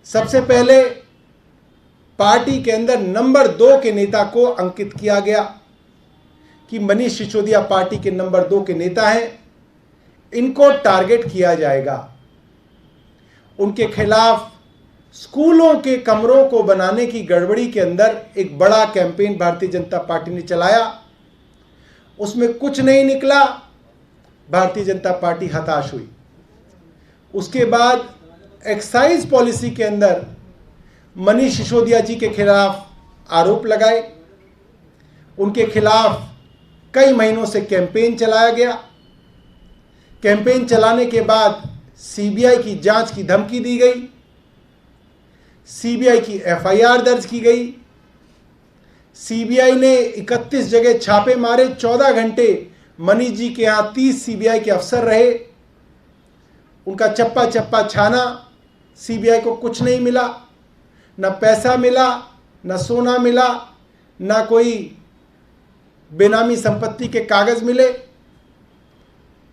सबसे पहले पार्टी के अंदर नंबर 2 के नेता को अंकित किया गया कि मनीष सिसोदिया पार्टी के नंबर 2 के नेता हैं, इनको टारगेट किया जाएगा। उनके खिलाफ स्कूलों के कमरों को बनाने की गड़बड़ी के अंदर एक बड़ा कैंपेन भारतीय जनता पार्टी ने चलाया। उसमें कुछ नहीं निकला, भारतीय जनता पार्टी हताश हुई। उसके बाद एक्साइज पॉलिसी के अंदर मनीष सिसोदिया जी के खिलाफ आरोप लगाए, उनके खिलाफ कई महीनों से कैंपेन चलाया गया। कैंपेन चलाने के बाद सीबीआई की जांच की धमकी दी गई, सीबीआई की एफआईआर दर्ज की गई। सीबीआई ने 31 जगह छापे मारे, 14 घंटे मनीष जी के यहाँ 30 सीबीआई के अफसर रहे, उनका चप्पा चप्पा छाना। सीबीआई को कुछ नहीं मिला, न पैसा मिला, न सोना मिला, न कोई बेनामी संपत्ति के कागज मिले।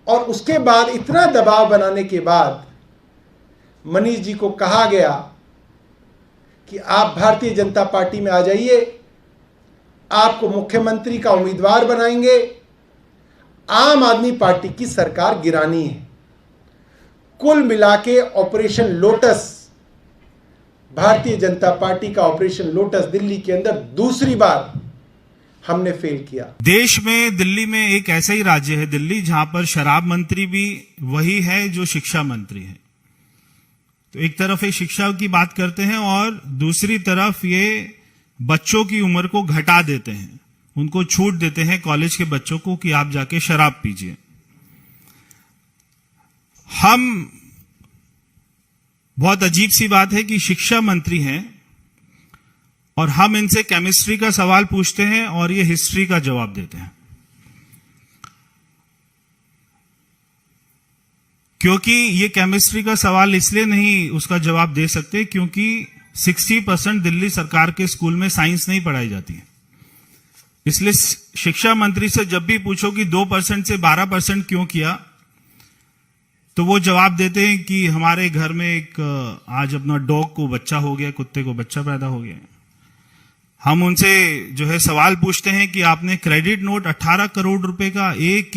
और उसके बाद इतना दबाव बनाने के बाद मनीष जी को कहा गया कि आप भारतीय जनता पार्टी में आ जाइए, आपको मुख्यमंत्री का उम्मीदवार बनाएंगे, आम आदमी पार्टी की सरकार गिरानी है। कुल मिला के operation lotus, Bharatiya Janata party का ऑपरेशन लोटस दिल्ली के अंदर दूसरी बार हमने फेल किया। देश में दिल्ली में एक ऐसा ही राज्य है दिल्ली, जहां पर शराब मंत्री भी वही है जो शिक्षा मंत्री है। तो एक तरफ ये शिक्षा की बात करते हैं और दूसरी तरफ ये बच्चों की उम्र को घटा देते हैं, उनको छूट देते हैं कॉलेज के बच्चों को कि आप जाके शराब पीजिए। हम, बहुत अजीब सी बात है कि शिक्षा मंत्री हैं और हम इनसे केमिस्ट्री का सवाल पूछते हैं और ये हिस्ट्री का जवाब देते हैं। क्योंकि ये केमिस्ट्री का सवाल इसलिए नहीं उसका जवाब दे सकते क्योंकि 60% दिल्ली सरकार के स्कूल में साइंस नहीं पढ़ाई जाती है। इसलिए शिक्षा मंत्री से जब भी पूछो कि 2% से 12% क्यों किया, तो वो जवाब देते हैं कि हमारे घर में एक आज अपना डॉग को बच्चा हो गया, कुत्ते को बच्चा पैदा हो गया। हम उनसे जो है सवाल पूछते हैं कि आपने क्रेडिट नोट 18 करोड़ रुपए का एक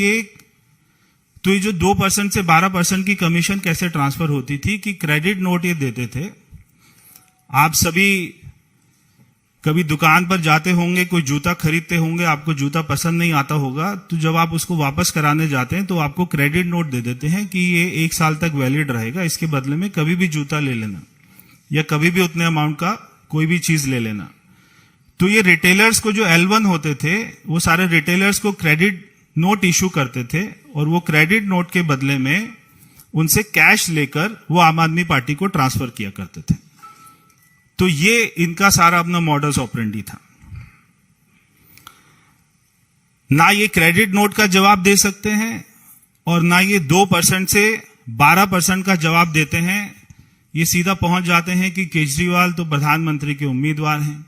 तो ये जो 2% से 12% की कमीशन कैसे ट्रांसफर होती थी कि क्रेडिट नोट ये देते थे। आप सभी कभी दुकान पर जाते होंगे, कोई जूता खरीदते होंगे, आपको जूता पसंद नहीं आता होगा, तो जब आप उसको वापस कराने जाते हैं तो आपको क्रेडिट नोट दे देते हैं कि ये 1 साल तक वैलिड रहेगा, इसके बदले में कभी भी जूता ले लेना या कभी भी उतने अमाउंट का कोई भी चीज ले लेना। तो ये रिटेलर्स को जो L1 होते थे, वो सारे रिटेलर्स को क्रेडिट नोट इशू करते थे और वो क्रेडिट नोट के बदले में उनसे कैश लेकर वो आम आदमी पार्टी को ट्रांसफर किया करते थे। तो ये इनका सारा अपना मॉडस ऑपरेंडी था। ना ये क्रेडिट नोट का जवाब दे सकते हैं और ना ये 2% से 12% का जवाब देते हैं। ये सीधा पहुंच जाते हैं कि केजरीवाल तो प्रधानमंत्री के उम्मीदवार हैं,